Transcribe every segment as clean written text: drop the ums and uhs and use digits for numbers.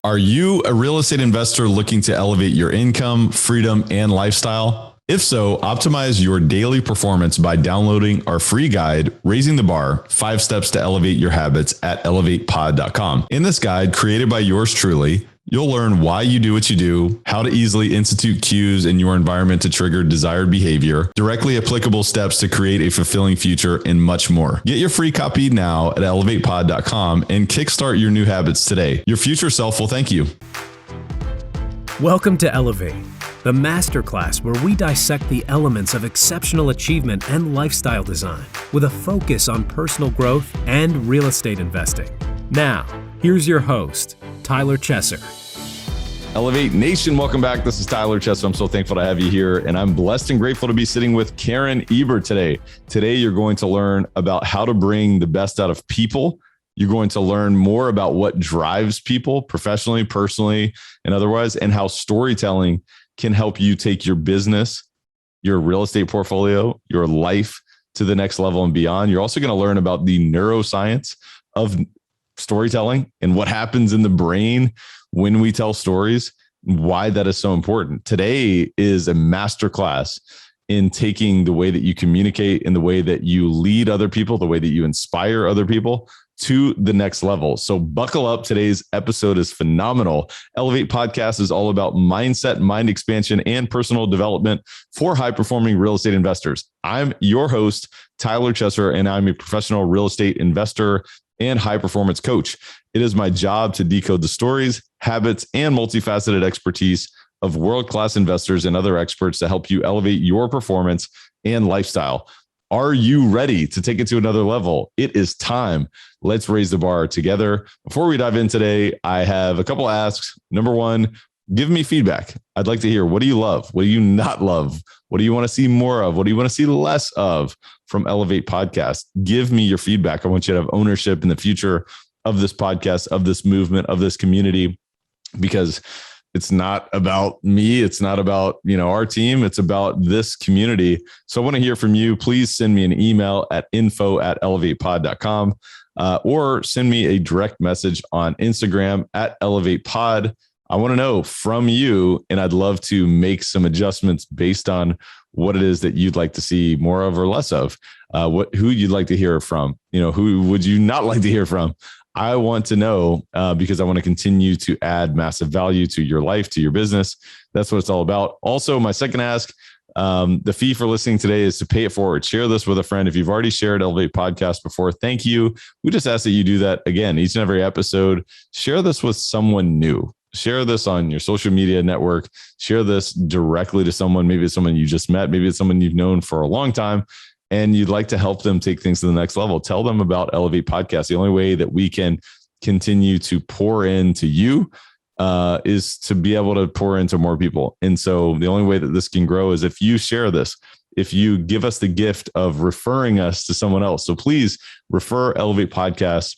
Are you a real estate investor looking to elevate your income, freedom, and lifestyle? If so, optimize your daily performance by downloading our free guide, Raising the Bar, 5 Steps to Elevate Your Habits at elevatepod.com. In this guide, created by yours truly, you'll learn why you do what you do, how to easily institute cues in your environment to trigger desired behavior, directly applicable steps to create a fulfilling future, and much more. Get your free copy now at elevatepod.com and kickstart your new habits today. Your future self will thank you. Welcome to Elevate, the masterclass where we dissect the elements of exceptional achievement and lifestyle design with a focus on personal growth and real estate investing. Now, here's your host, Tyler Chesser. Elevate Nation, welcome back. This is Tyler Chesser. I'm so thankful to have you here, and I'm blessed and grateful to be sitting with Karen Eber today. Today, you're going to learn about how to bring the best out of people. You're going to learn more about what drives people professionally, personally, and otherwise, and how storytelling can help you take your business, your real estate portfolio, your life to the next level and beyond. You're also going to learn about the neuroscience of storytelling and what happens in the brain when we tell stories, why that is so important. Today is a masterclass in taking the way that you communicate and the way that you lead other people, the way that you inspire other people to the next level. So buckle up. Today's episode is phenomenal. Elevate Podcast is all about mindset, mind expansion, and personal development for high-performing real estate investors. I'm your host, Tyler Chesser, and I'm a professional real estate investor and high-performance coach. It is my job to decode the stories, habits, and multifaceted expertise of world-class investors and other experts to help you elevate your performance and lifestyle. Are you ready to take it to another level? It is time. Let's raise the bar together. Before we dive in today, I have a couple asks. Number one, give me feedback. I'd like to hear, what do you love? What do you not love? What do you want to see more of? What do you want to see less of from Elevate Podcast? Give me your feedback. I want you to have ownership in the future of this podcast, of this movement, of this community, because it's not about me. It's not about, our team. It's about this community. So I want to hear from you. Please send me an email at info@elevatepod.com or send me a direct message on Instagram at elevatepod. I want to know from you, and I'd love to make some adjustments based on what it is that you'd like to see more of or less of, who you'd like to hear from, who would you not like to hear from? I want to know because I want to continue to add massive value to your life, to your business. That's what it's all about. Also, my second ask, the fee for listening today is to pay it forward. Share this with a friend. If you've already shared Elevate Podcast before, thank you. We just ask that you do that again, each and every episode. Share this with someone new. Share this on your social media network. Share this directly to someone. Maybe it's someone you just met. Maybe it's someone you've known for a long time, and you'd like to help them take things to the next level. Tell them about Elevate Podcast. The only way that we can continue to pour into you is to be able to pour into more people. And so the only way that this can grow is if you share this, if you give us the gift of referring us to someone else. So please refer Elevate Podcast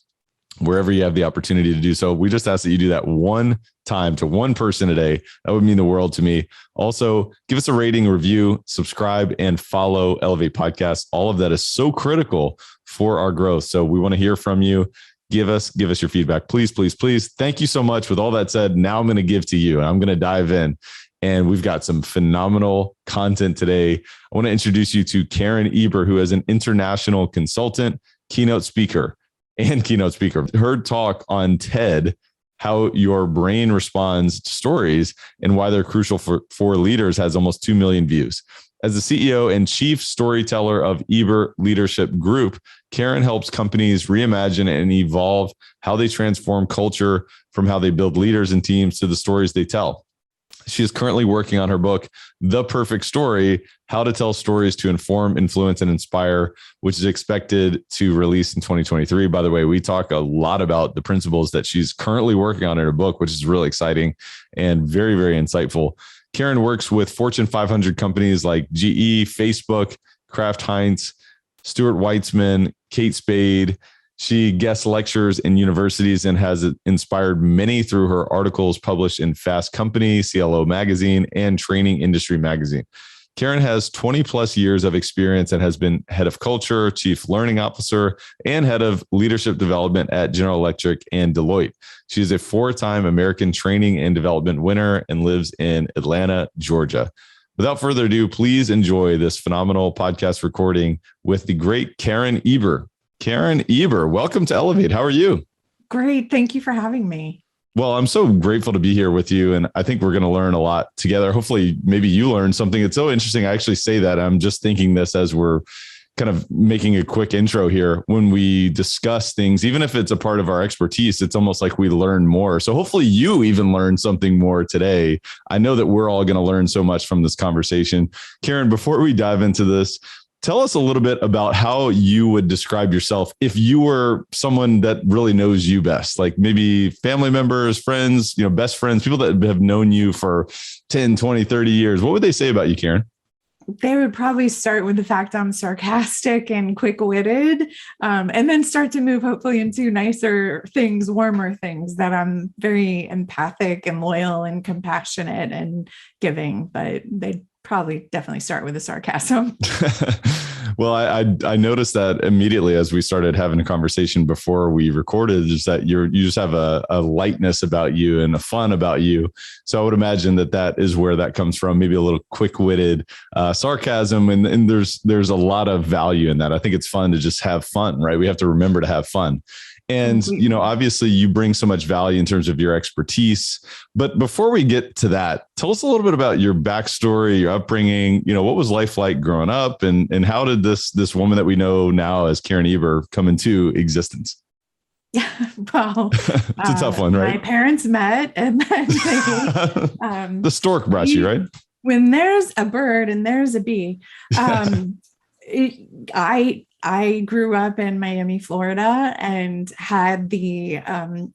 wherever you have the opportunity to do so. We just ask that you do that one time to one person a day. That would mean the world to me. Also, give us a rating, review, subscribe, and follow Elevate Podcast. All of that is so critical for our growth. So we want to hear from you. Give us your feedback. Please, please, please. Thank you so much. With all that said, now I'm going to give to you, and I'm going to dive in. And we've got some phenomenal content today. I want to introduce you to Karen Eber, who is an international consultant, keynote speaker. Her talk on TED, how your brain responds to stories and why they're crucial for leaders, has almost 2 million views. As the CEO and chief storyteller of Eber Leadership Group, Karen helps companies reimagine and evolve how they transform culture, from how they build leaders and teams to the stories they tell. She is currently working on her book, The Perfect Story: How to Tell Stories to Inform, Influence, and Inspire, which is expected to release in 2023. By the way, we talk a lot about the principles that she's currently working on in her book, which is really exciting and very, very insightful. Karen works with Fortune 500 companies like GE, Facebook, Kraft Heinz, Stuart Weitzman, Kate Spade. She guest lectures in universities and has inspired many through her articles published in Fast Company, CLO Magazine, and Training Industry Magazine. Karen has 20 plus years of experience and has been head of culture, chief learning officer, and head of leadership development at General Electric and Deloitte. She is a 4-time American Training and Development winner and lives in Atlanta, Georgia. Without further ado, please enjoy this phenomenal podcast recording with the great Karen Eber. Karen Eber, welcome to Elevate. How are you? Great. Thank you for having me. Well, I'm so grateful to be here with you. And I think we're going to learn a lot together. Hopefully, maybe you learn something. It's so interesting. I actually say that. I'm just thinking this as we're kind of making a quick intro here. When we discuss things, even if it's a part of our expertise, it's almost like we learn more. So hopefully you even learn something more today. I know that we're all going to learn so much from this conversation. Karen, before we dive into this, tell us a little bit about how you would describe yourself if you were someone that really knows you best, like maybe family members, friends, best friends, people that have known you for 10, 20, 30 years. What would they say about you, Karen? They would probably start with the fact I'm sarcastic and quick-witted, and then start to move hopefully into nicer things, warmer things, that I'm very empathic and loyal and compassionate and giving, but they'd probably definitely start with the sarcasm. Well, I noticed that immediately as we started having a conversation before we recorded, is that you just have a lightness about you and a fun about you. So I would imagine that is where that comes from. Maybe a little quick-witted sarcasm, and there's a lot of value in that. I think it's fun to just have fun, right? We have to remember to have fun. And, obviously you bring so much value in terms of your expertise. But before we get to that, tell us a little bit about your backstory, your upbringing. What was life like growing up, and how did this woman that we know now as Karen Eber come into existence? Yeah, well, it's a tough one, right? My parents met, and then the stork brought you, right? When there's a bird and there's a bee, I grew up in Miami, Florida, and had the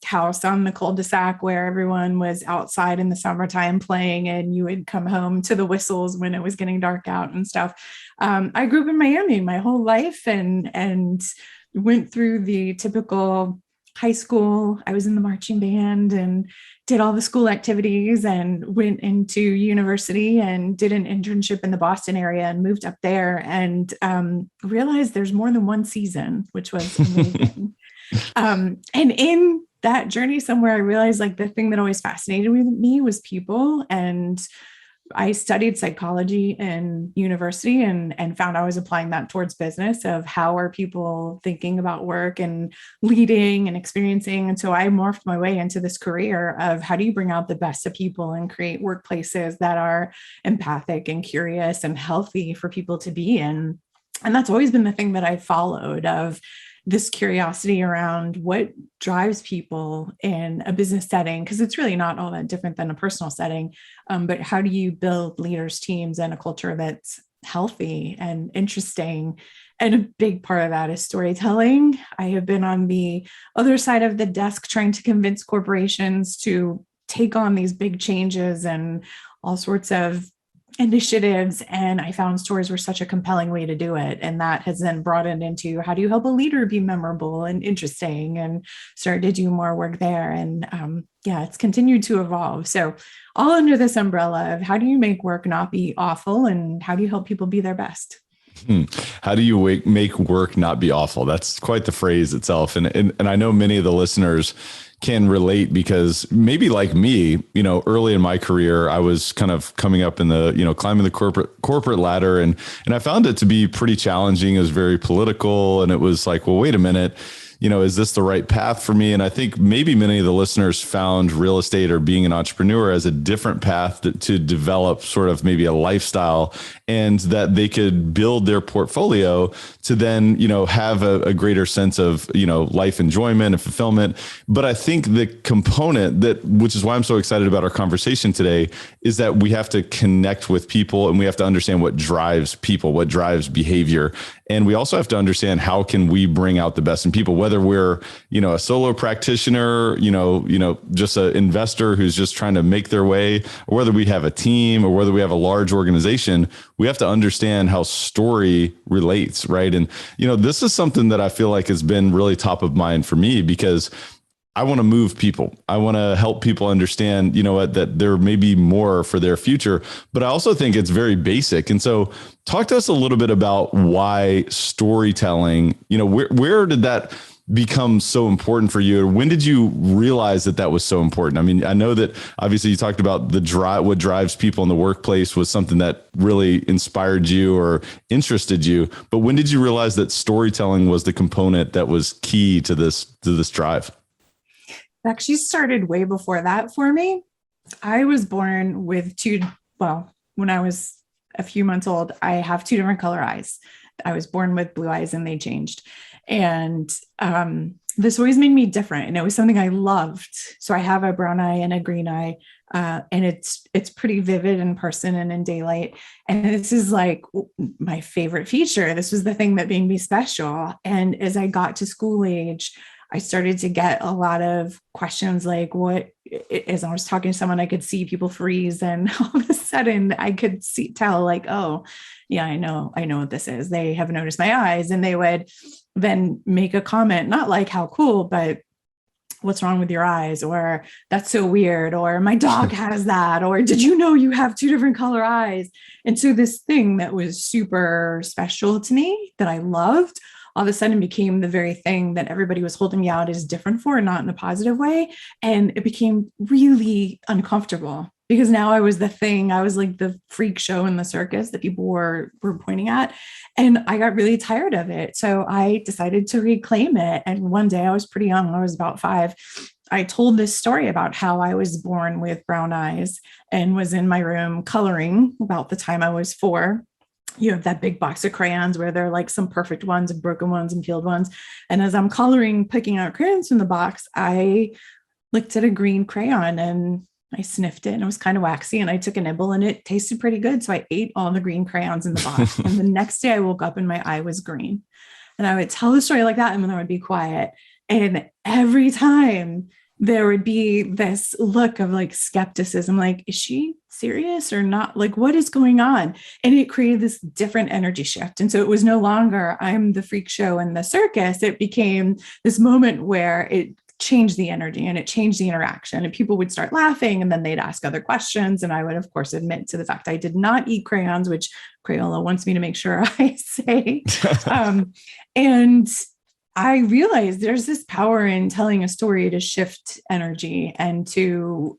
house on the cul-de-sac where everyone was outside in the summertime playing, and you would come home to the whistles when it was getting dark out and stuff. I grew up in Miami my whole life, and went through the typical high school. I was in the marching band and did all the school activities, and went into university and did an internship in the Boston area and moved up there, and realized there's more than one season, which was amazing. And in that journey somewhere, I realized like the thing that always fascinated me was people. And I studied psychology in university and found I was applying that towards business, of how are people thinking about work and leading and experiencing. And so I morphed my way into this career of how do you bring out the best of people and create workplaces that are empathic and curious and healthy for people to be in. And that's always been the thing that I followed, of this curiosity around what drives people in a business setting, because it's really not all that different than a personal setting. But how do you build leaders, teams, and a culture that's healthy and interesting? And a big part of that is storytelling. I have been on the other side of the desk trying to convince corporations to take on these big changes and all sorts of initiatives. And I found stories were such a compelling way to do it. And that has then brought it into how do you help a leader be memorable and interesting, and started to do more work there. And it's continued to evolve. So all under this umbrella of how do you make work not be awful, and how do you help people be their best? How do you make work not be awful? That's quite the phrase itself. And I know many of the listeners can relate, because maybe like me, early in my career, I was kind of coming up in the, climbing the corporate ladder, and I found it to be pretty challenging. It was very political, and it was like, well, wait a minute, is this the right path for me? And I think maybe many of the listeners found real estate or being an entrepreneur as a different path to develop sort of maybe a lifestyle, and that they could build their portfolio to then, have a greater sense of, life enjoyment and fulfillment. But I think the component which is why I'm so excited about our conversation today, is that we have to connect with people, and we have to understand what drives people, what drives behavior. And we also have to understand how can we bring out the best in people, whether we're, a solo practitioner, just an investor who's just trying to make their way, or whether we have a team, or whether we have a large organization. We have to understand how story relates, right? And, this is something that I feel like has been really top of mind for me, because I want to move people. I want to help people understand, that there may be more for their future, but I also think it's very basic. And so talk to us a little bit about why storytelling, where did that become so important for you? Or when did you realize that that was so important? I mean, I know that obviously you talked about what drives people in the workplace was something that really inspired you or interested you. But when did you realize that storytelling was the component that was key to this drive? It actually started way before that for me. I was born with when I was a few months old, I have two different color eyes. I was born with blue eyes and they changed. And this always made me different. And it was something I loved. So I have a brown eye and a green eye. And it's pretty vivid in person and in daylight. And this is like my favorite feature. This was the thing that made me special. And as I got to school age, I started to get a lot of questions like as I was talking to someone, I could see people freeze. And all of a sudden I could tell like, oh yeah, I know what this is. They have noticed my eyes, and they would then make a comment, not like how cool, but what's wrong with your eyes? Or that's so weird. Or my dog has that. Or did you know you have two different color eyes? And so this thing that was super special to me that I loved all of a sudden became the very thing that everybody was holding me out as different for, not in a positive way. And it became really uncomfortable because now I was the thing. I was like the freak show in the circus that people were pointing at. And I got really tired of it. So I decided to reclaim it. And one day I was pretty young. I was about 5. I told this story about how I was born with brown eyes and was in my room coloring about the time I was 4. You have that big box of crayons where there are like some perfect ones and broken ones and peeled ones. And as I'm coloring, picking out crayons from the box, I looked at a green crayon and I sniffed it and it was kind of waxy, and I took a nibble and it tasted pretty good. So I ate all the green crayons in the box. And the next day I woke up and my eye was green. And I would tell the story like that, and then I would be quiet. And every time there would be this look of like skepticism, like, is she serious or not? Like, what is going on? And it created this different energy shift. And so it was no longer, I'm the freak show in the circus. It became this moment where it changed the energy and it changed the interaction, and people would start laughing and then they'd ask other questions. And I would, of course, admit to the fact I did not eat crayons, which Crayola wants me to make sure I say. And I realized there's this power in telling a story to shift energy and to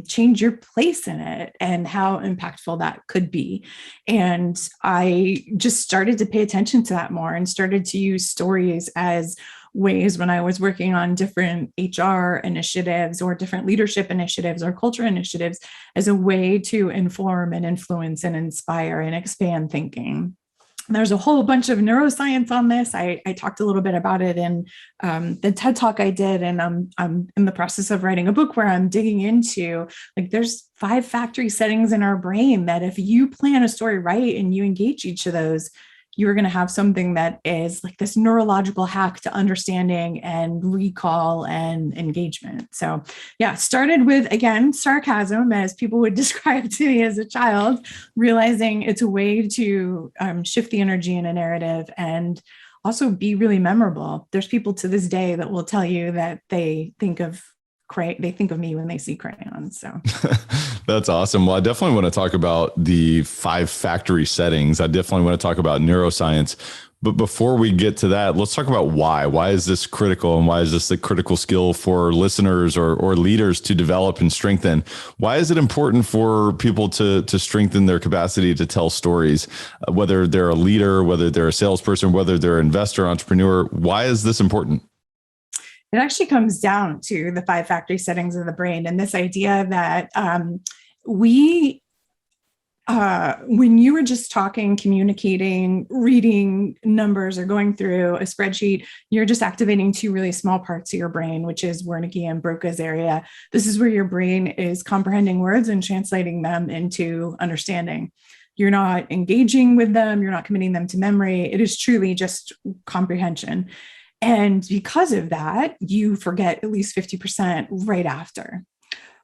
change your place in it and how impactful that could be. And I just started to pay attention to that more and started to use stories as ways when I was working on different HR initiatives or different leadership initiatives or culture initiatives as a way to inform and influence and inspire and expand thinking. There's a whole bunch of neuroscience on this. I talked a little bit about it in the TED Talk I did, and I'm in the process of writing a book where I'm digging into, like, there's 5 factory settings in our brain that if you plan a story right and you engage each of those, you're going to have something that is like this neurological hack to understanding and recall and engagement. So yeah, started with, again, sarcasm, as people would describe to me as a child, realizing it's a way to shift the energy in a narrative and also be really memorable. There's people to this day that will tell you that they think of me when they see crayons. So that's awesome. Well, I definitely want to talk about the 5 factory settings. I definitely want to talk about neuroscience. But before we get to that, let's talk about why. Why is this critical, and why is this a critical skill for listeners or leaders to develop and strengthen? Why is it important for people to strengthen their capacity to tell stories, whether they're a leader, whether they're a salesperson, whether they're an investor, entrepreneur? Why is this important? It actually comes down to the 5 factory settings of the brain and this idea that when you were just talking, communicating, reading numbers, or going through a spreadsheet, you're just activating 2 really small parts of your brain, which is Wernicke and Broca's area. This is where your brain is comprehending words and translating them into understanding. You're not engaging with them. You're not committing them to memory. It is truly just comprehension. And because of that, you forget at least 50% right after.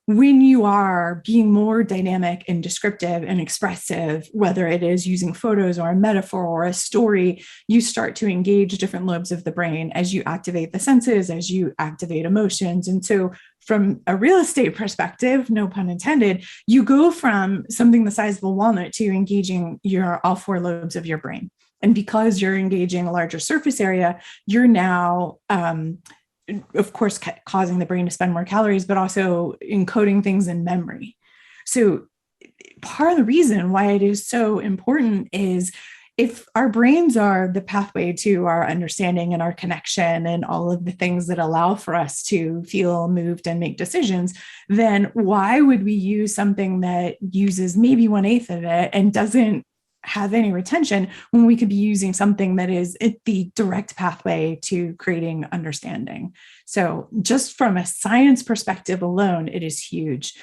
when you are being more dynamic and descriptive and expressive, whether it is using photos or a metaphor or a story, you start to engage different lobes of the brain as you activate the senses, as you activate emotions. And so from a real estate perspective, no pun intended, you go from something the size of a walnut to engaging all four lobes of your brain. And because you're engaging a larger surface area, you're now, of course, causing the brain to spend more calories, but also encoding things in memory. So part of the reason why it is so important is if our brains are the pathway to our understanding and our connection and all of the things that allow for us to feel moved and make decisions, then why would we use something that uses maybe 1/8 of it and doesn't have any retention when we could be using something that is the direct pathway to creating understanding? So just from a science perspective alone, it is huge.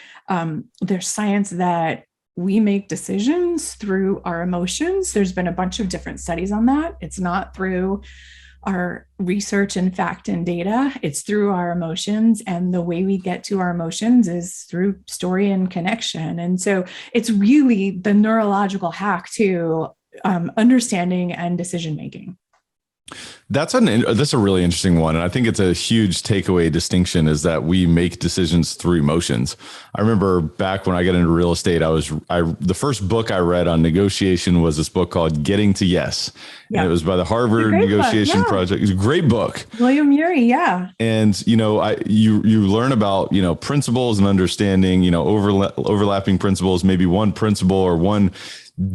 There's science that we make decisions through our emotions. There's been a bunch of different studies on that. It's not through our research and fact and data. It's through our emotions. And the way we get to our emotions is through story and connection. And so it's really the neurological hack to understanding and decision-making. That's a really interesting one. And I think it's a huge takeaway distinction is that we make decisions through emotions. I remember back when I got into real estate, the first book I read on negotiation was this book called Getting to Yes. Yeah. And it was by the Harvard Negotiation Project. It's a great book. William Ury. Yeah. And, you learn about, principles and understanding, overlapping principles, maybe one principle or one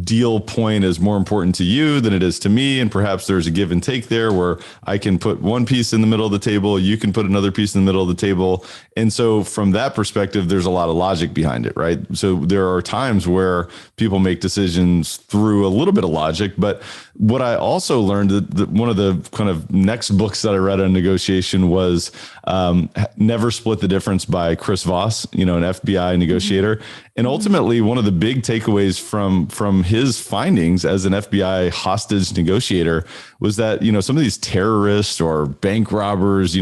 deal point is more important to you than it is to me. And perhaps there's a give and take there where I can put one piece in the middle of the table, you can put another piece in the middle of the table. And so from that perspective, there's a lot of logic behind it, right? So there are times where people make decisions through a little bit of logic. But what I also learned that one of the kind of next books that I read on negotiation was Never Split the Difference by Chris Voss, an FBI negotiator. And ultimately, one of the big takeaways from his findings as an FBI hostage negotiator was that, some of these terrorists or bank robbers,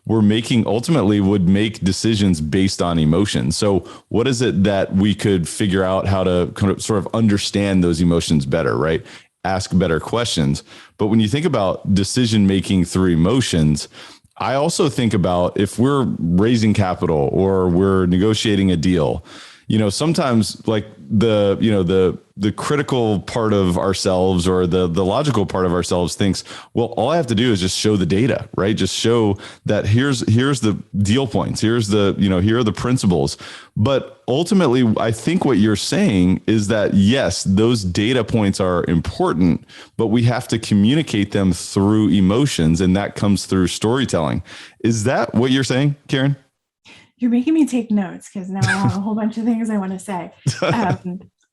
ultimately would make decisions based on emotion. So what is it that we could figure out how to kind of sort of understand those emotions better, right? Ask better questions. But when you think about decision making through emotions, I also think about if we're raising capital or we're negotiating a deal, sometimes like the critical part of ourselves or the logical part of ourselves thinks, well, all I have to do is just show the data, right? Just show that here's the deal points. Here are the principles. But ultimately, I think what you're saying is that, yes, those data points are important, but we have to communicate them through emotions. And that comes through storytelling. Is that what you're saying, Karen? You're making me take notes because now I have a whole bunch of things I want to say.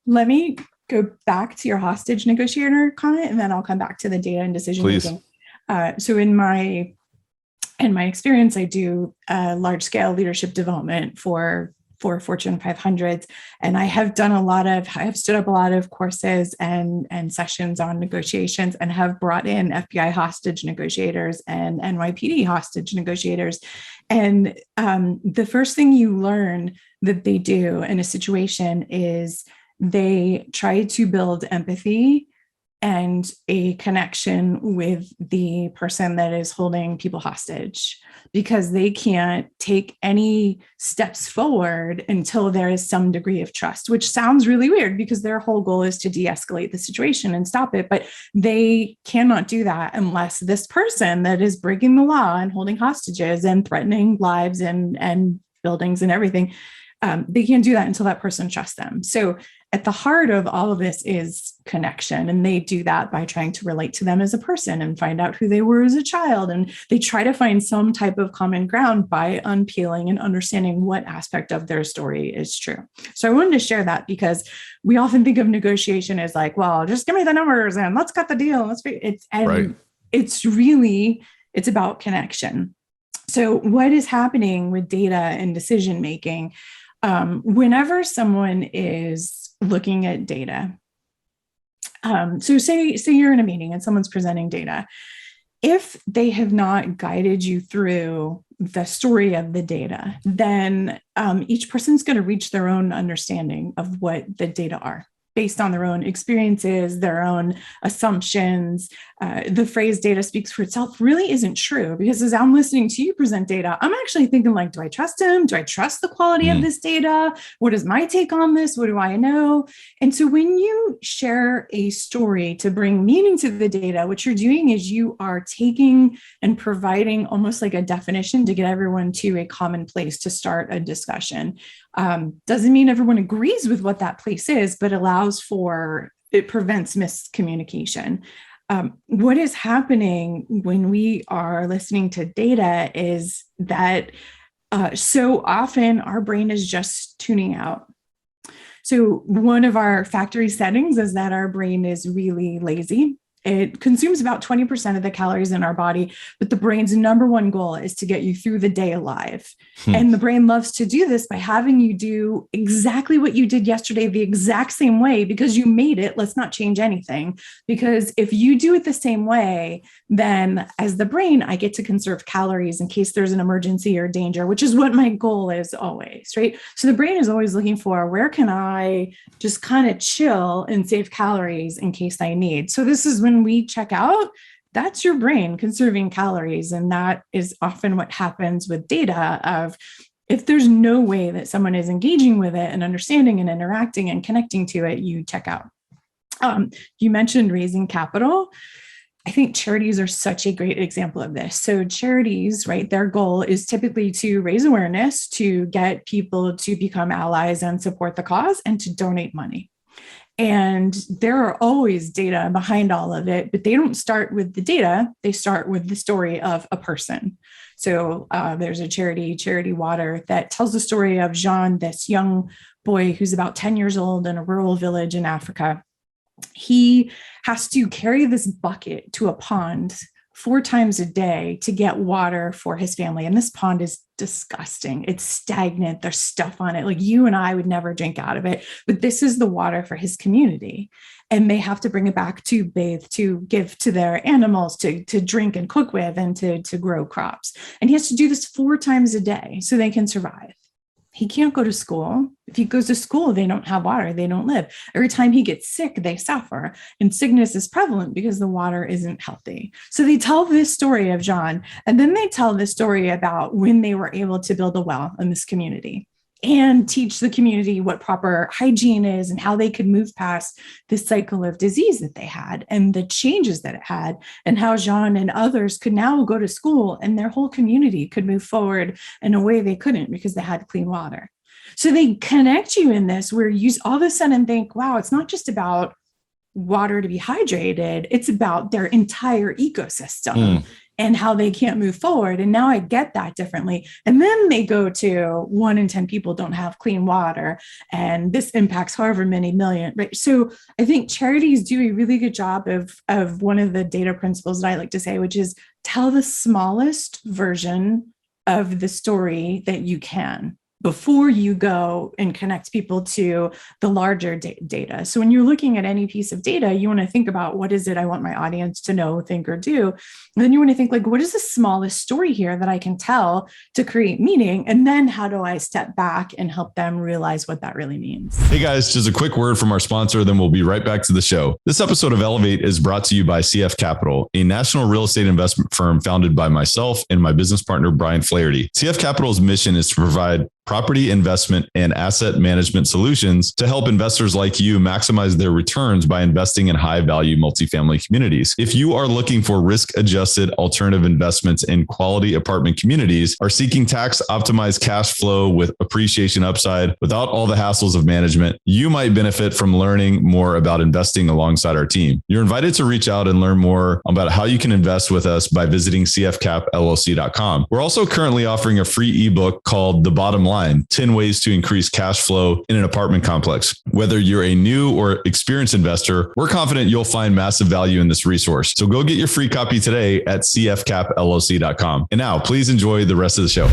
Let me go back to your hostage negotiator comment, and then I'll come back to the data and decision making. So in my experience, I do large scale leadership development for Fortune 500s, and I have stood up a lot of courses and sessions on negotiations, and have brought in FBI hostage negotiators and NYPD hostage negotiators. And the first thing you learn that they do in a situation is they try to build empathy and a connection with the person that is holding people hostage, because they can't take any steps forward until there is some degree of trust, which sounds really weird because their whole goal is to de-escalate the situation and stop it. But they cannot do that unless this person that is breaking the law and holding hostages and threatening lives and buildings and everything, they can't do that until that person trusts them. So at the heart of all of this is connection. And they do that by trying to relate to them as a person and find out who they were as a child. And they try to find some type of common ground by unpeeling and understanding what aspect of their story is true. So I wanted to share that because we often think of negotiation as like, well, just give me the numbers and let's cut the deal. It's about connection. So what is happening with data and decision making? Whenever someone is looking at data, so say you're in a meeting and someone's presenting data, If they have not guided you through the story of the data, then each person's going to reach their own understanding of what the data are based on their own experiences, their own assumptions. The phrase data speaks for itself really isn't true, because as I'm listening to you present data, I'm actually thinking like, do I trust him? Do I trust the quality of this data? What is my take on this? What do I know? And so when you share a story to bring meaning to the data, what you're doing is you are taking and providing almost like a definition to get everyone to a common place to start a discussion. Doesn't mean everyone agrees with what that place is, but it prevents miscommunication. What is happening when we are listening to data is that so often our brain is just tuning out. So one of our factory settings is that our brain is really lazy. It consumes about 20% of the calories in our body, but the brain's number one goal is to get you through the day alive. And the brain loves to do this by having you do exactly what you did yesterday, the exact same way, because you made it. Let's not change anything. Because if you do it the same way, then as the brain, I get to conserve calories in case there's an emergency or danger, which is what my goal is always, right? So the brain is always looking for, where can I just kind of chill and save calories in case I need? So this is when we check out, that's your brain conserving calories. And that is often what happens with data of, if there's no way that someone is engaging with it and understanding and interacting and connecting to it, you check out. You mentioned raising capital. I think charities are such a great example of this. So charities, right, their goal is typically to raise awareness, to get people to become allies and support the cause, and to donate money. And there are always data behind all of it, but they don't start with the data. They start with the story of a person. So there's a Charity Water, that tells the story of Jean, this young boy who's about 10 years old in a rural village in Africa. He has to carry this bucket to a pond 4 times a day to get water for his family. And this pond is disgusting. It's stagnant. There's stuff on it. Like, you and I would never drink out of it, but this is the water for his community. And they have to bring it back to bathe, to give to their animals, to drink and cook with, and to grow crops. And he has to do this 4 times a day so they can survive. He can't go to school. If he goes to school, they don't have water. They don't live. Every time he gets sick, they suffer. And sickness is prevalent because the water isn't healthy. So they tell this story of John, and then they tell this story about when they were able to build a well in this community and teach the community what proper hygiene is and how they could move past this cycle of disease that they had and the changes that it had, and how Jean and others could now go to school and their whole community could move forward in a way they couldn't because they had clean water. So they connect you in this where you all of a sudden think, wow, it's not just about water to be hydrated, it's about their entire ecosystem. And how they can't move forward. And now I get that differently. And then they go to 1 in 10 people don't have clean water. And this impacts however many million, right? So I think charities do a really good job of one of the data principles that I like to say, which is tell the smallest version of the story that you can before you go and connect people to the larger data. So when you're looking at any piece of data, you want to think about, what is it I want my audience to know, think, or do? And then you want to think, like, what is the smallest story here that I can tell to create meaning? And then how do I step back and help them realize what that really means? Hey guys, just a quick word from our sponsor, then we'll be right back to the show. This episode of Elevate is brought to you by CF Capital, a national real estate investment firm founded by myself and my business partner, Brian Flaherty. CF Capital's mission is to provide property investment and asset management solutions to help investors like you maximize their returns by investing in high-value multifamily communities. If you are looking for risk-adjusted alternative investments in quality apartment communities, are seeking tax-optimized cash flow with appreciation upside without all the hassles of management, you might benefit from learning more about investing alongside our team. You're invited to reach out and learn more about how you can invest with us by visiting cfcapllc.com. We're also currently offering a free ebook called The Bottom Line, 10 ways to increase cash flow in an apartment complex. Whether you're a new or experienced investor, we're confident you'll find massive value in this resource. So go get your free copy today at cfcapllc.com. And now please enjoy the rest of the show.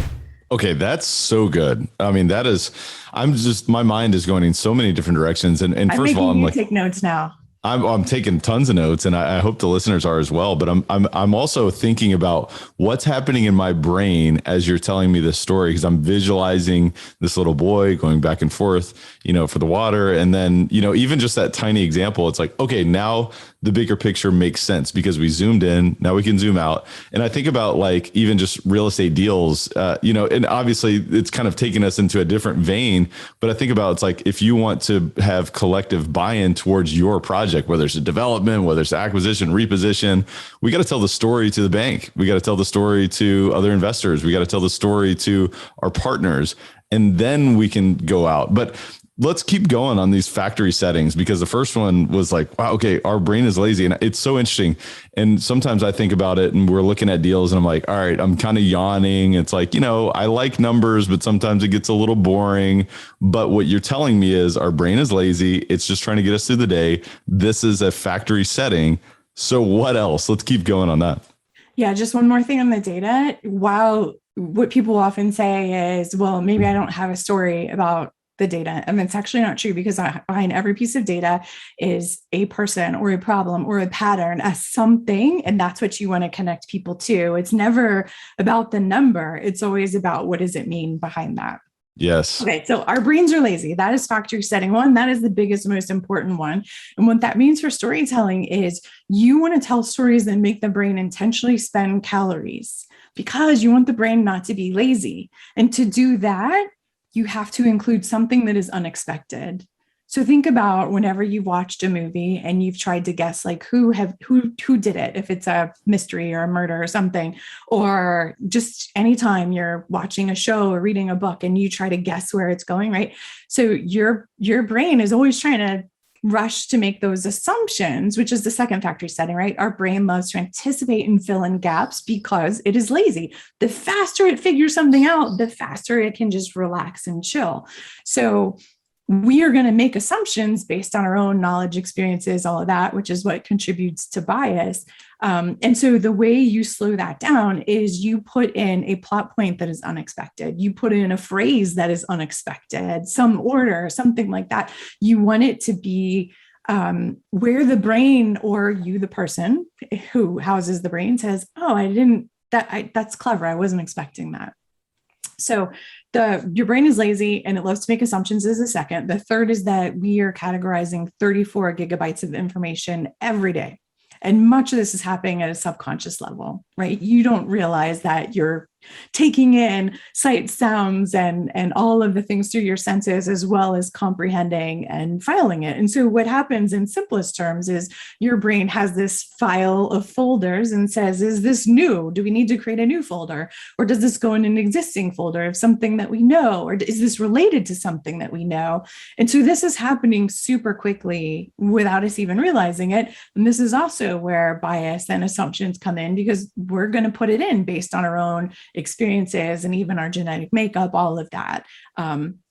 Okay, that's so good. I mean, my mind is going in so many different directions. And first of all, I'm like, take notes now. I'm taking tons of notes, and I hope the listeners are as well. But I'm also thinking about what's happening in my brain as you're telling me this story, because I'm visualizing this little boy going back and forth, for the water, and then even just that tiny example. It's like, okay, now the bigger picture makes sense because we zoomed in. Now we can zoom out, and I think about like even just real estate deals, and obviously it's kind of taking us into a different vein. But I think about it's like if you want to have collective buy-in towards your project, whether it's a development, whether it's acquisition, reposition, we got to tell the story to the bank. We got to tell the story to other investors. We got to tell the story to our partners, and then we can go out. But let's keep going on these factory settings, because the first one was like, wow, okay, our brain is lazy. And it's so interesting. And sometimes I think about it and we're looking at deals and I'm like, all right, I'm kind of yawning. It's like, I like numbers, but sometimes it gets a little boring. But what you're telling me is our brain is lazy. It's just trying to get us through the day. This is a factory setting. So what else? Let's keep going on that. Yeah, just one more thing on the data. Wow. What people often say is, well, maybe I don't have a story about the data. And it's actually not true, because behind every piece of data is a person or a problem or a pattern, a something. And that's what you want to connect people to. It's never about the number. It's always about what does it mean behind that. Yes. Okay. So our brains are lazy. That is factory setting one. That is the biggest, most important one. And what that means for storytelling is you want to tell stories that make the brain intentionally spend calories, because you want the brain not to be lazy. And to do that, you have to include something that is unexpected. So think about whenever you've watched a movie and you've tried to guess like who did it, if it's a mystery or a murder or something, or just anytime you're watching a show or reading a book and you try to guess where it's going, right? So your brain is always trying to rush to make those assumptions, which is the second factory setting, right? Our brain loves to anticipate and fill in gaps because it is lazy. The faster it figures something out, the faster it can just relax and chill. So we are going to make assumptions based on our own knowledge, experiences, all of that, which is what contributes to bias. And so the way you slow that down is you put in a plot point that is unexpected. You put in a phrase that is unexpected, some order, something like that. You want it to be where the brain, or you, the person who houses the brain, says, oh, that's clever. I wasn't expecting that. So your brain is lazy and it loves to make assumptions is the second. The third is that we are categorizing 34 gigabytes of information every day. And much of this is happening at a subconscious level, right? You don't realize that you're taking in sights, sounds, and all of the things through your senses, as well as comprehending and filing it. And so what happens in simplest terms is your brain has this file of folders and says, is this new? Do we need to create a new folder? Or does this go in an existing folder of something that we know? Or is this related to something that we know? And so this is happening super quickly without us even realizing it. And this is also where bias and assumptions come in, because we're going to put it in based on our own experiences and even our genetic makeup, all of that,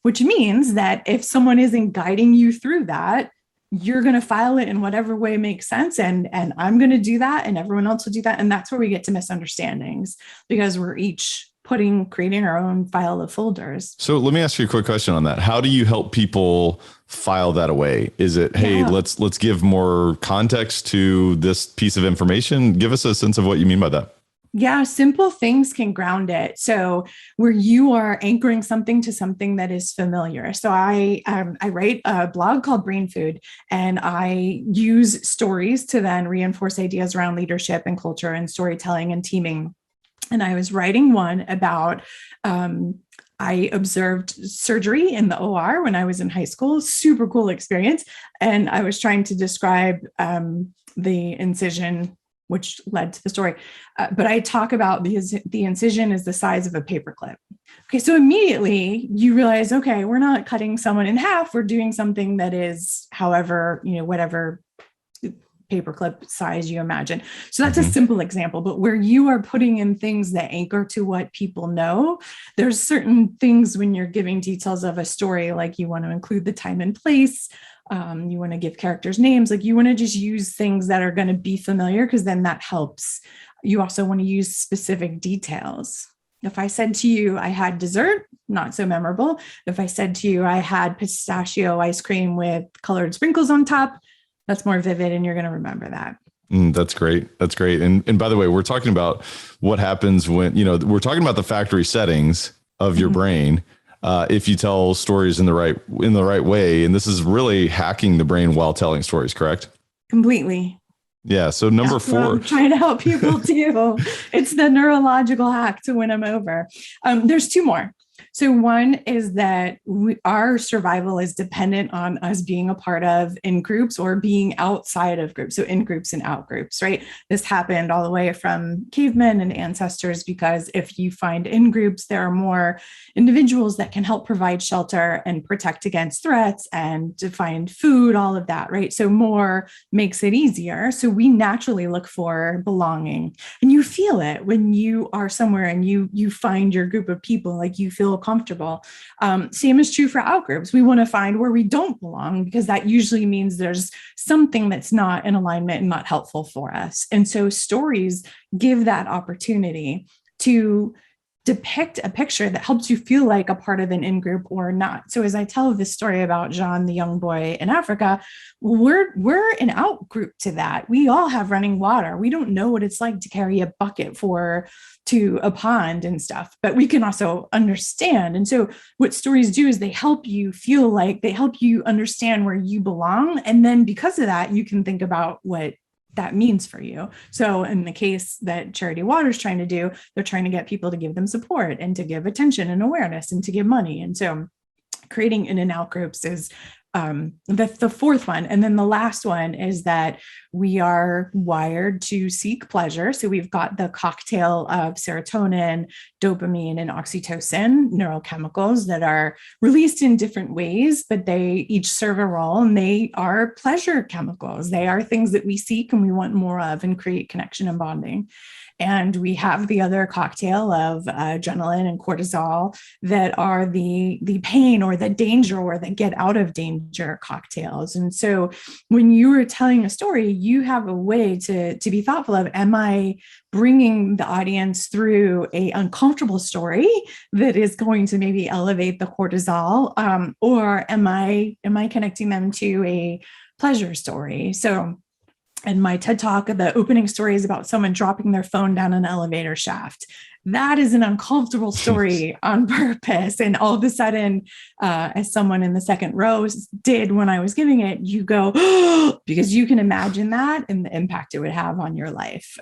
which means that if someone isn't guiding you through that, you're going to file it in whatever way makes sense. And I'm going to do that, and everyone else will do that. And that's where we get to misunderstandings, because we're each creating our own file of folders. So let me ask you a quick question on that. How do you help people file that away? Is it, hey, let's give more context to this piece of information? Give us a sense of what you mean by that. Yeah, simple things can ground it. So where you are anchoring something to something that is familiar. So I write a blog called Brain Food, and I use stories to then reinforce ideas around leadership and culture and storytelling and teaming. And I was writing one about, I observed surgery in the OR when I was in high school, super cool experience. And I was trying to describe the incision, which led to the story. But I talk about the incision is the size of a paperclip. Okay, so immediately you realize, okay, we're not cutting someone in half. We're doing something that is, however, whatever paperclip size you imagine. So that's a simple example, but where you are putting in things that anchor to what people know, there's certain things when you're giving details of a story, like you want to include the time and place. You want to give characters names, like you want to just use things that are going to be familiar, because then that helps. You also want to use specific details. If I said to you, I had dessert, not so memorable. If I said to you, I had pistachio ice cream with colored sprinkles on top, that's more vivid, and you're going to remember that. That's great. That's great. And by the way, we're talking about what happens when, we're talking about the factory settings of your brain. If you tell stories in the right way, and this is really hacking the brain while telling stories, correct? Completely. Yeah. So number 4, I'm trying to help people do. It's the neurological hack to win them over. There's 2 more. So one is that our survival is dependent on us being a part of in groups or being outside of groups. So in groups and out groups, right? This happened all the way from cavemen and ancestors, because if you find in groups, there are more individuals that can help provide shelter and protect against threats and to find food, all of that, right? So more makes it easier. So we naturally look for belonging, and you feel it when you are somewhere and you find your group of people, like you feel comfortable. Same is true for outgroups. We want to find where we don't belong, because that usually means there's something that's not in alignment and not helpful for us. And so stories give that opportunity to depict a picture that helps you feel like a part of an in-group or not. So as I tell this story about John, the young boy in Africa, we're an out-group to that. We all have running water. We don't know what it's like to carry a bucket to a pond and stuff, but we can also understand. And so what stories do is they help you feel like, they help you understand where you belong. And then because of that, you can think about what that means for you. So in the case that Charity Water is trying to do, they're trying to get people to give them support and to give attention and awareness and to give money. And so creating in and out groups is the 4th one. And then the last one is that we are wired to seek pleasure. So we've got the cocktail of serotonin, dopamine, and oxytocin, neurochemicals that are released in different ways, but they each serve a role, and they are pleasure chemicals. They are things that we seek and we want more of and create connection and bonding. And we have the other cocktail of adrenaline and cortisol that are the pain or the danger or the get out of danger cocktails. And so when you are telling a story, you have a way to be thoughtful of, am I bringing the audience through a uncomfortable story that is going to maybe elevate the cortisol, or am I connecting them to a pleasure story? So in my TED Talk, the opening story is about someone dropping their phone down an elevator shaft. That is an uncomfortable story on purpose. And all of a sudden, as someone in the second row did when I was giving it, you go, oh, because you can imagine that and the impact it would have on your life.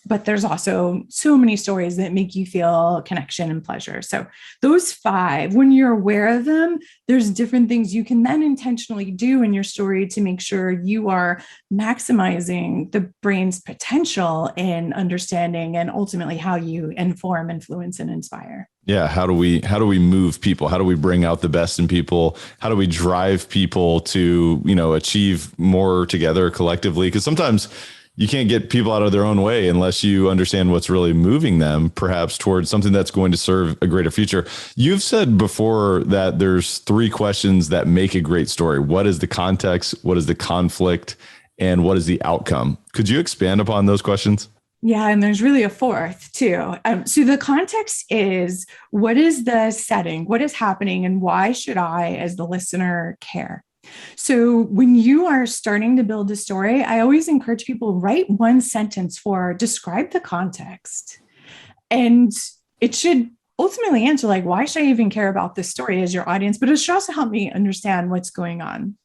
But there's also so many stories that make you feel connection and pleasure. So those 5, when you're aware of them, there's different things you can then intentionally do in your story to make sure you are maximizing the brain's potential in understanding and ultimately how you inform, influence, and inspire. Yeah. How do we move people? How do we bring out the best in people? How do we drive people to, achieve more together collectively? Because sometimes you can't get people out of their own way unless you understand what's really moving them, perhaps towards something that's going to serve a greater future. You've said before that there's 3 questions that make a great story. What is the context? What is the conflict? And what is the outcome? Could you expand upon those questions? Yeah, and there's really a 4th too. So the context is, what is the setting? What is happening? And why should I, as the listener, care? So when you are starting to build a story, I always encourage people, write 1 sentence for describe the context. And it should ultimately answer, like, why should I even care about this story as your audience? But it should also help me understand what's going on.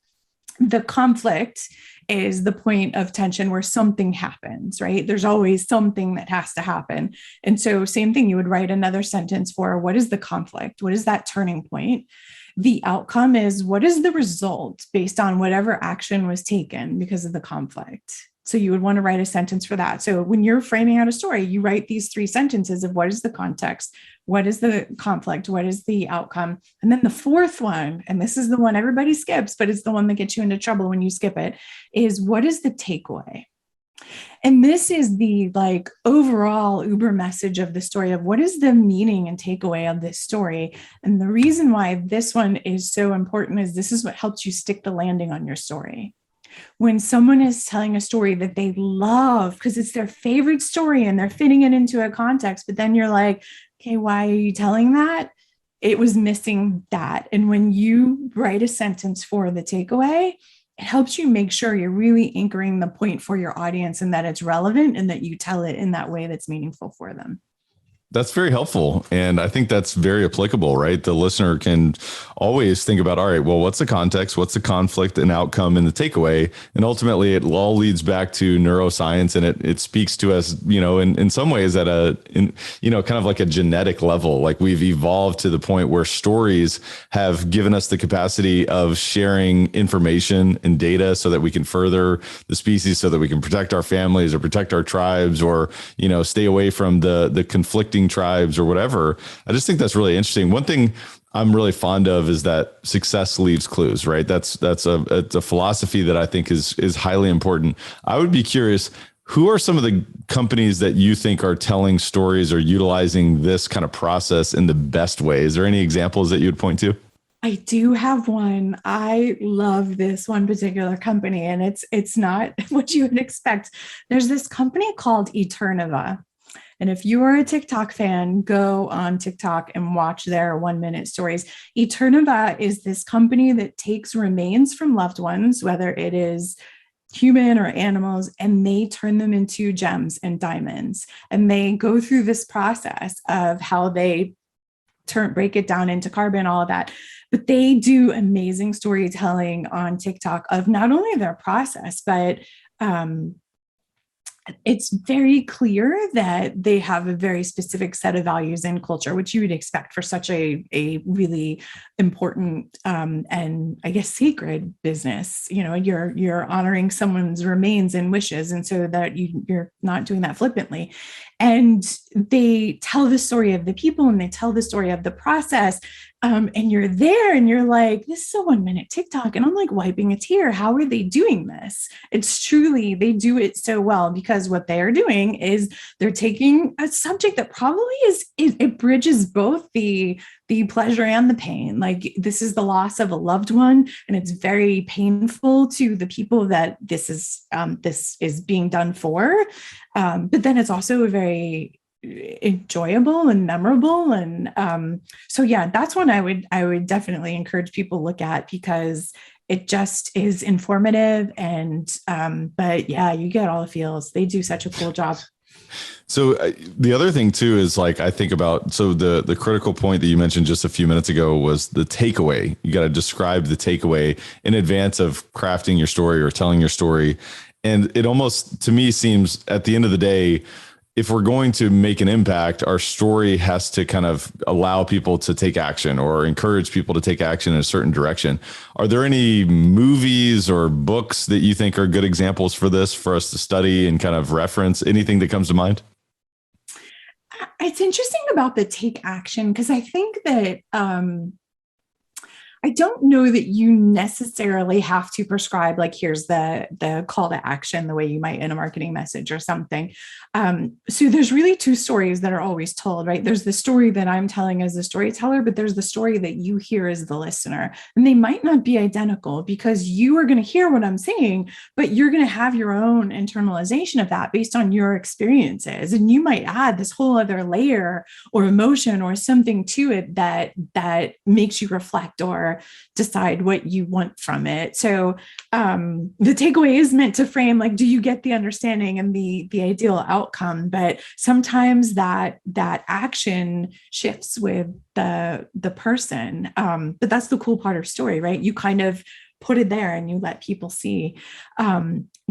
The conflict is the point of tension where something happens, right? There's always something that has to happen. And so same thing, you would write another sentence for, what is the conflict? What is that turning point? The outcome is, what is the result based on whatever action was taken because of the conflict? So you would want to write a sentence for that. So when you're framing out a story, you write these 3 sentences of what is the context, what is the conflict, what is the outcome? And then the 4th one, and this is the one everybody skips, but it's the one that gets you into trouble when you skip it, is what is the takeaway? And this is the overall Uber message of the story of what is the meaning and takeaway of this story. And the reason why this one is so important is this is what helps you stick the landing on your story. When someone is telling a story that they love because it's their favorite story and they're fitting it into a context, but then you're like, okay, why are you telling that? It was missing that. And when you write a sentence for the takeaway, it helps you make sure you're really anchoring the point for your audience and that it's relevant and that you tell it in that way that's meaningful for them. That's very helpful. And I think that's very applicable, right? The listener can always think about, all right, well, what's the context? What's the conflict and outcome and the takeaway? And ultimately, it all leads back to neuroscience. And it speaks to us, in some ways at kind of like a genetic level. Like we've evolved to the point where stories have given us the capacity of sharing information and data so that we can further the species, so that we can protect our families or protect our tribes or, stay away from the conflicting tribes or whatever. I just think that's really interesting. One thing I'm really fond of is that success leaves clues, right? It's a philosophy that I think is highly important. I would be curious, who are some of the companies that you think are telling stories or utilizing this kind of process in the best way? Is there any examples that you would point to? I do have one. I love this one particular company, and it's not what you would expect. There's this company called E224. And if you are a TikTok fan, go on TikTok and watch their 1-minute stories. E224 is this company that takes remains from loved ones, whether it is human or animals, and they turn them into gems and diamonds. And they go through this process of how they break it down into carbon, all of that. But they do amazing storytelling on TikTok of not only their process, but it's very clear that they have a very specific set of values and culture, which you would expect for such a really important and I guess sacred business. You're honoring someone's remains and wishes, and so that you're not doing that flippantly. And they tell the story of the people, and they tell the story of the process. And you're there and you're like, this is a 1-minute TikTok. And I'm like wiping a tear. How are they doing this? It's truly, they do it so well, because what they are doing is they're taking a subject that probably it bridges both the pleasure and the pain. Like, this is the loss of a loved one, and it's very painful to the people that this is being done for. But then it's also a very enjoyable and memorable. And so yeah, that's one I would definitely encourage people to look at, because it just is informative. And but yeah, you get all the feels. They do such a cool job. So the other thing too is, like, I think about, so the critical point that you mentioned just a few minutes ago was the takeaway. You got to describe the takeaway in advance of crafting your story or telling your story. And it almost, to me, seems at the end of the day, if we're going to make an impact, our story has to kind of allow people to take action or encourage people to take action in a certain direction. Are there any movies or books that you think are good examples for this, for us to study and kind of reference? Anything that comes to mind? It's interesting about the take action, because I think that I don't know that you necessarily have to prescribe, like, here's the call to action the way you might in a marketing message or something. So there's really two stories that are always told, right? There's the story that I'm telling as a storyteller, but there's the story that you hear as the listener. And they might not be identical, because you are going to hear what I'm saying, but you're going to have your own internalization of that based on your experiences. And you might add this whole other layer or emotion or something to it that makes you reflect or decide what you want from it. So the takeaway is meant to frame, like, do you get the understanding and the ideal outcome? But sometimes that action shifts with the person. But that's the cool part of story, right? You kind of put it there and you let people see.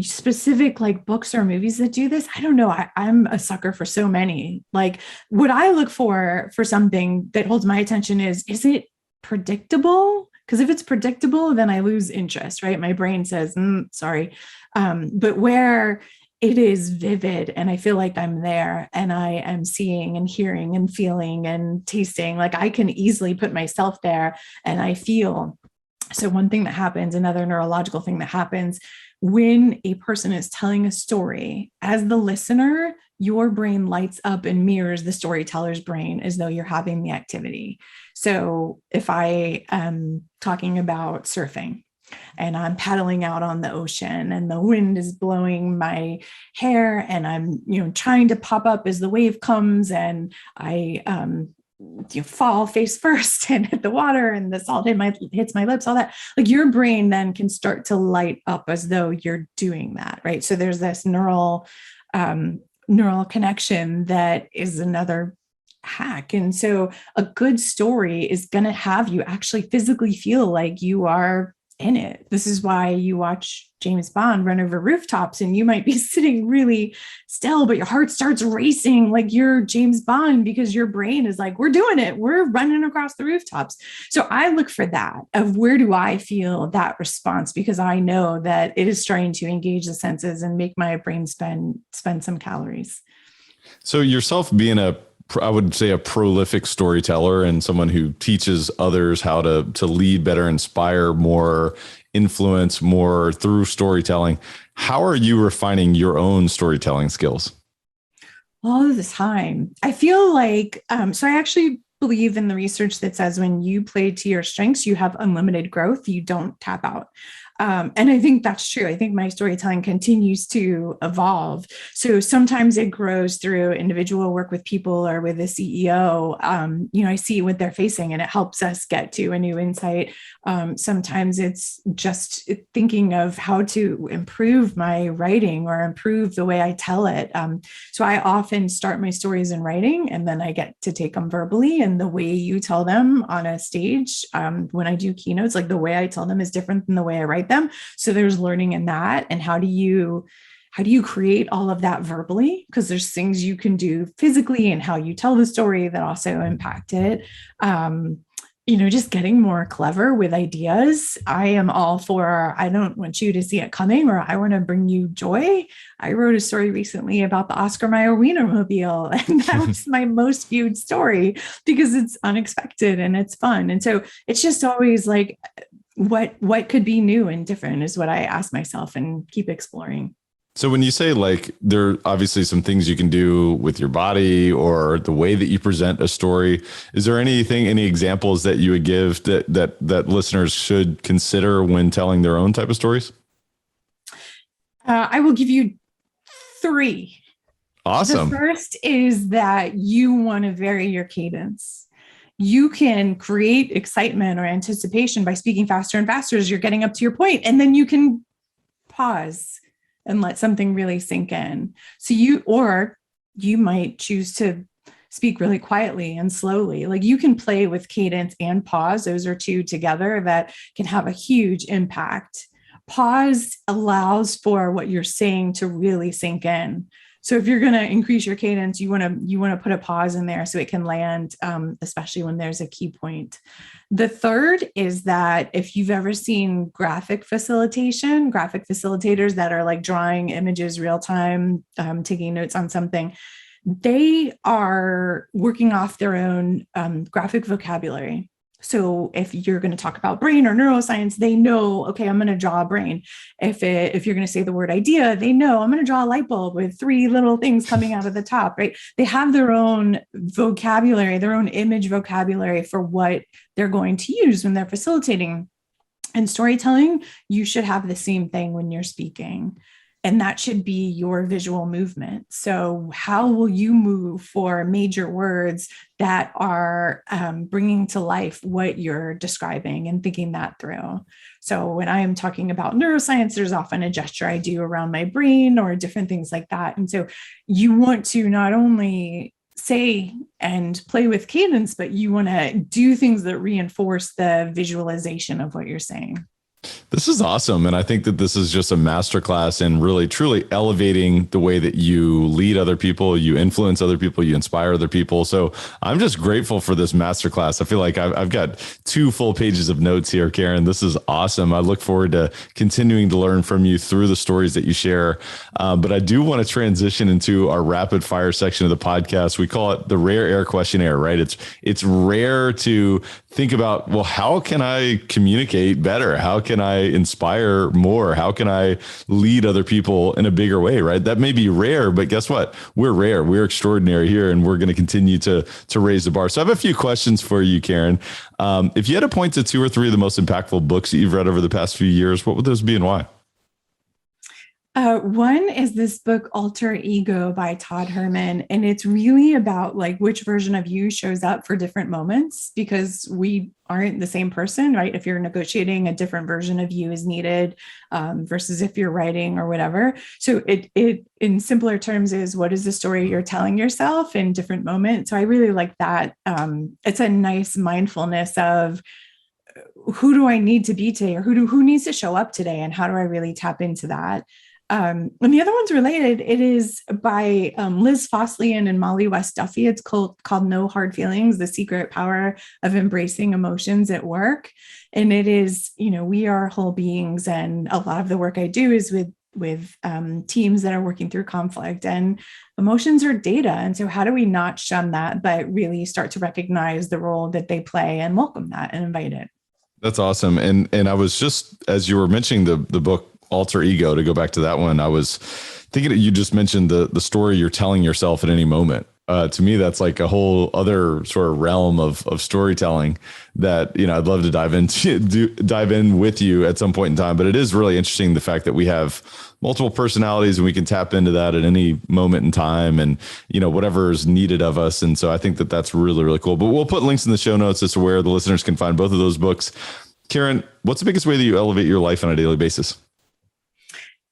Specific, like, books or movies that do this, I don't know. I'm a sucker for so many. Like, what I look for something that holds my attention is it predictable? Because if it's predictable, then I lose interest, right? My brain says, sorry. But where it is vivid and I feel like I'm there and I am seeing and hearing and feeling and tasting, like, I can easily put myself there and I feel. So one thing that happens, another neurological thing that happens when a person is telling a story, as the listener, your brain lights up and mirrors the storyteller's brain as though you're having the activity. So if I am talking about surfing and I'm paddling out on the ocean and the wind is blowing my hair and I'm, trying to pop up as the wave comes, and I fall face first and hit the water and the salt hits my lips, all that, like your brain then can start to light up as though you're doing that, right? So there's this neural connection that is another hack. And so a good story is going to have you actually physically feel like you are in it. This is why you watch James Bond run over rooftops and you might be sitting really still, but your heart starts racing like you're James Bond because your brain is like, we're doing it. We're running across the rooftops. So I look for that of where do I feel that response, because I know that it is starting to engage the senses and make my brain spend some calories. So yourself being I would say a prolific storyteller and someone who teaches others how to lead better, inspire more, influence more through storytelling. How are you refining your own storytelling skills? All the time. I feel like, so I actually believe in the research that says when you play to your strengths, you have unlimited growth, you don't tap out. And I think that's true. I think my storytelling continues to evolve. So sometimes it grows through individual work with people or with a CEO. I see what they're facing and it helps us get to a new insight. Sometimes it's just thinking of how to improve my writing or improve the way I tell it. So I often start my stories in writing and then I get to take them verbally, and the way you tell them on a stage, when I do keynotes, like the way I tell them is different than the way I write them. So there's learning in that. And how do you create all of that verbally? Because there's things you can do physically and how you tell the story that also impact it. Just getting more clever with ideas. I am all for, I don't want you to see it coming, or I want to bring you joy. I wrote a story recently about the Oscar Mayer Wienermobile, and that was my most viewed story because it's unexpected and it's fun. And so it's just always like, what could be new and different is what I ask myself and keep exploring. So when you say like there are obviously some things you can do with your body or the way that you present a story, is there any examples that you would give that listeners should consider when telling their own type of stories? I will give you 3. Awesome. The first is that you want to vary your cadence. You can create excitement or anticipation by speaking faster and faster as you're getting up to your point, and then you can pause and let something really sink in. So you might choose to speak really quietly and slowly. Like you can play with cadence and pause. Those are 2 together that can have a huge impact. Pause allows for what you're saying to really sink in. So if you're going to increase your cadence, you want to put a pause in there so it can land, especially when there's a key point. The third is that if you've ever seen graphic facilitators that are like drawing images real time, taking notes on something, they are working off their own graphic vocabulary. So if you're going to talk about brain or neuroscience, they know, okay, I'm going to draw a brain. If you're going to say the word idea, they know I'm going to draw a light bulb with 3 little things coming out of the top, right? They have their own vocabulary, their own image vocabulary for what they're going to use when they're facilitating. And storytelling, you should have the same thing when you're speaking. And that should be your visual movement. So how will you move for major words that are bringing to life what you're describing and thinking that through? So when I am talking about neuroscience, there's often a gesture I do around my brain or different things like that. And so you want to not only say and play with cadence, but you want to do things that reinforce the visualization of what you're saying. This is awesome. And I think that this is just a masterclass in really, truly elevating the way that you lead other people, you influence other people, you inspire other people. So I'm just grateful for this masterclass. I feel like I've got 2 full pages of notes here, Karen. This is awesome. I look forward to continuing to learn from you through the stories that you share. But I do want to transition into our rapid fire section of the podcast. We call it the rare air questionnaire, right? It's rare to think about, well, how can I communicate better? How can I inspire more? How can I lead other people in a bigger way, right? That may be rare, but guess what? We're rare. We're extraordinary here, and we're going to continue to raise the bar. So I have a few questions for you, Karen. If you had to point to 2 or 3 of the most impactful books that you've read over the past few years, what would those be and why? One is this book, Alter Ego by Todd Herman. And it's really about like which version of you shows up for different moments, because we aren't the same person, right? If you're negotiating, a different version of you is needed versus if you're writing or whatever. So it in simpler terms is, what is the story you're telling yourself in different moments? So I really like that. It's a nice mindfulness of, who do I need to be today, or who needs to show up today, and how do I really tap into that? And the other one's related. It is by Liz Fosslien and Molly West Duffy. It's called No Hard Feelings: The Secret Power of Embracing Emotions at Work. And it is, we are whole beings, and a lot of the work I do is with teams that are working through conflict, and emotions are data. And so how do we not shun that, but really start to recognize the role that they play and welcome that and invite it? That's awesome. And I was just, as you were mentioning the book Alter Ego, to go back to that one, I was thinking that you just mentioned the story you're telling yourself at any moment. To me, that's like a whole other sort of realm of storytelling that, I'd love to dive in with you at some point in time. But it is really interesting, the fact that we have multiple personalities and we can tap into that at any moment in time, and, whatever is needed of us. And so I think that that's really, really cool. But we'll put links in the show notes as to where the listeners can find both of those books. Karen, what's the biggest way that you elevate your life on a daily basis?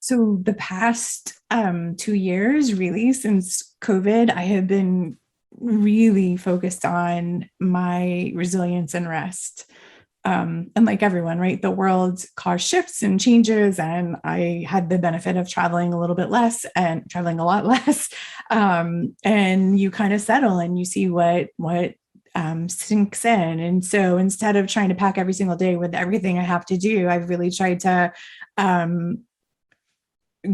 So the past 2 years, really, since COVID, I have been really focused on my resilience and rest. And like everyone, right, the world caused shifts and changes, and I had the benefit of traveling a little bit less and traveling a lot less. And you kind of settle and you see what sinks in. And so instead of trying to pack every single day with everything I have to do, I've really tried to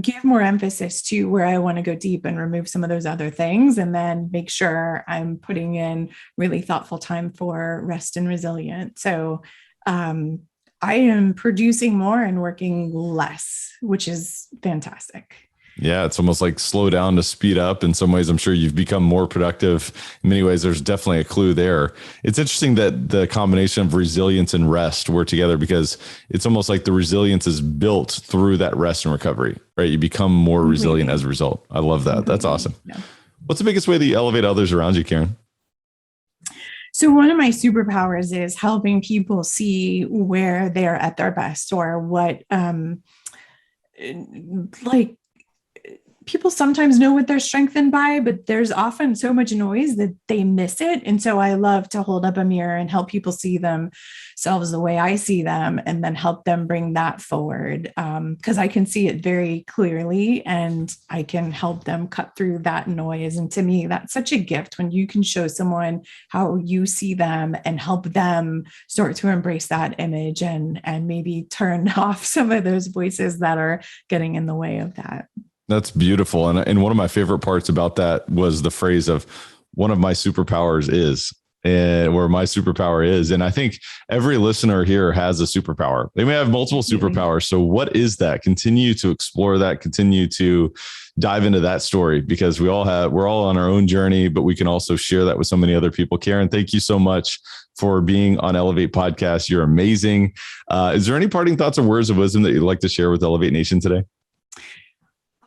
give more emphasis to where I want to go deep and remove some of those other things, and then make sure I'm putting in really thoughtful time for rest and resilience. So I am producing more and working less, which is fantastic. Yeah, it's almost like slow down to speed up. In some ways, I'm sure you've become more productive. In many ways, there's definitely a clue there. It's interesting that the combination of resilience and rest work together, because it's almost like the resilience is built through that rest and recovery, right? You become more resilient as a result. I love that. That's awesome. Yeah. What's the biggest way that you elevate others around you, Karen? So one of my superpowers is helping people see where they're at their best, or what, people sometimes know what they're strengthened by, but there's often so much noise that they miss it. And so I love to hold up a mirror and help people see themselves the way I see them, and then help them bring that forward. Because I can see it very clearly, and I can help them cut through that noise. And to me, that's such a gift when you can show someone how you see them and help them start to embrace that image, and maybe turn off some of those voices that are getting in the way of that. That's beautiful. And one of my favorite parts about that was the phrase of, one of my superpowers is, and where my superpower is. And I think every listener here has a superpower. They may have multiple superpowers. So what is that? Continue to explore that, continue to dive into that story, because we're all on our own journey, but we can also share that with so many other people. Karen, thank you so much for being on Elevate Podcast. You're amazing. Is there any parting thoughts or words of wisdom that you'd like to share with Elevate Nation today?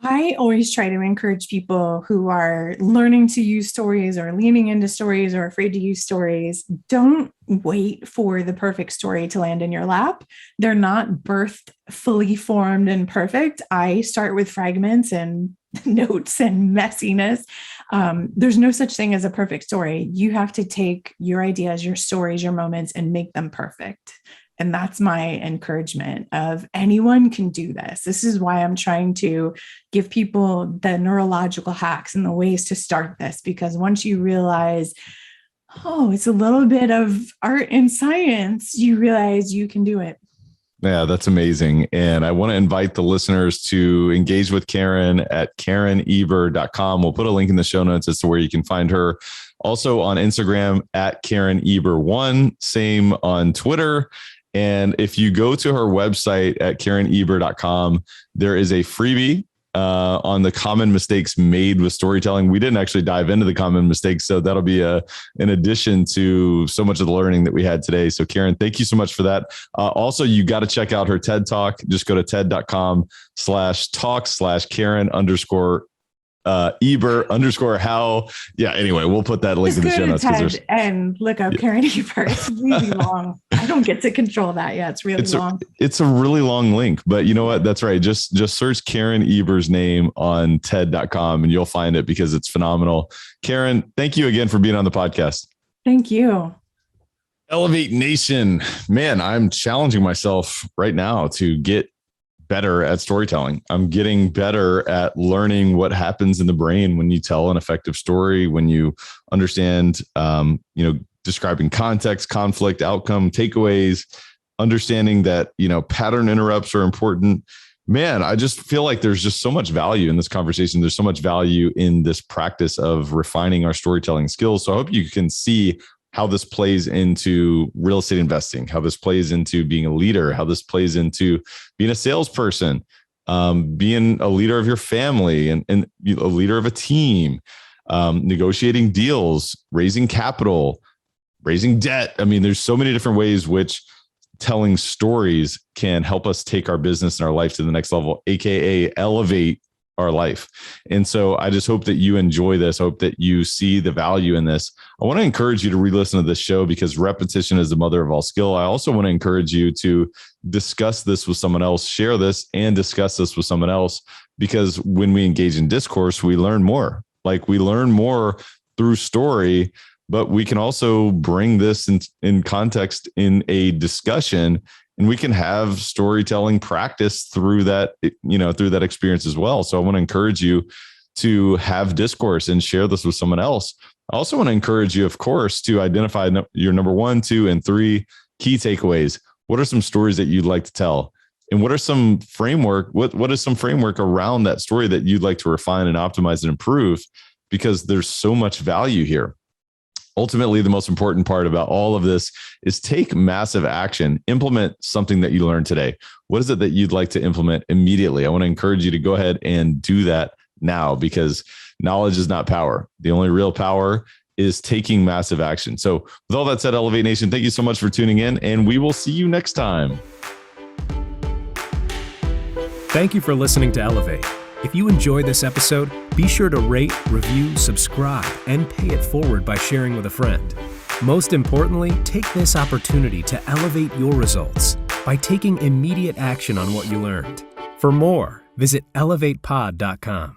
I always try to encourage people who are learning to use stories, or leaning into stories, or afraid to use stories. Don't wait for the perfect story to land in your lap. They're not birthed fully formed and perfect. I start with fragments and notes and messiness. There's no such thing as a perfect story. You have to take your ideas, your stories, your moments, and make them perfect. And that's my encouragement of, anyone can do this. This is why I'm trying to give people the neurological hacks and the ways to start this, because once you realize, oh, it's a little bit of art and science, you realize you can do it. Yeah, that's amazing. And I want to invite the listeners to engage with Karen at KarenEber.com. We'll put a link in the show notes as to where you can find her. Also on Instagram at KarenEber1, same on Twitter. And if you go to her website at KarenEber.com, there is a freebie on the common mistakes made with storytelling. We didn't actually dive into the common mistakes, so that'll be an addition to so much of the learning that we had today. So Karen, thank you so much for that. Also, you got to check out her TED Talk. Just go to ted.com/talk/Karen_Eber _how. Yeah. Anyway, we'll put that link in the show notes. And look up Karen Eber. It's really long. I don't get to control that yet. It's really long. It's a really long link, but you know what? That's right. Just search Karen Eber's name on TED.com and you'll find it because it's phenomenal. Karen, thank you again for being on the podcast. Thank you. Elevate Nation. Man, I'm challenging myself right now to get better at storytelling. I'm getting better at learning what happens in the brain when you tell an effective story, when you understand, describing context, conflict, outcome, takeaways, understanding that, pattern interrupts are important. Man, I just feel like there's just so much value in this conversation. There's so much value in this practice of refining our storytelling skills. So I hope you can see how this plays into real estate investing, how this plays into being a leader, how this plays into being a salesperson, being a leader of your family and a leader of a team, negotiating deals, raising capital, raising debt. I mean, there's so many different ways which telling stories can help us take our business and our life to the next level, AKA elevate our life. And so I just hope that you enjoy this. I hope that you see the value in this. I want to encourage you to re-listen to this show because repetition is the mother of all skill. I also want to encourage you to discuss this with someone else, share this and discuss this with someone else, because when we engage in discourse, we learn more. Like we learn more through story, but we can also bring this in context in a discussion. And we can have storytelling practice through that, through that experience as well. So I want to encourage you to have discourse and share this with someone else. I also want to encourage you, of course, to identify your number 1, 2, and 3 key takeaways. What are some stories that you'd like to tell? And what are some framework? What is some framework around that story that you'd like to refine and optimize and improve? Because there's so much value here. Ultimately, the most important part about all of this is take massive action, implement something that you learned today. What is it that you'd like to implement immediately? I want to encourage you to go ahead and do that now because knowledge is not power. The only real power is taking massive action. So with all that said, Elevate Nation, thank you so much for tuning in and we will see you next time. Thank you for listening to Elevate. If you enjoyed this episode, be sure to rate, review, subscribe, and pay it forward by sharing with a friend. Most importantly, take this opportunity to elevate your results by taking immediate action on what you learned. For more, visit elevatepod.com.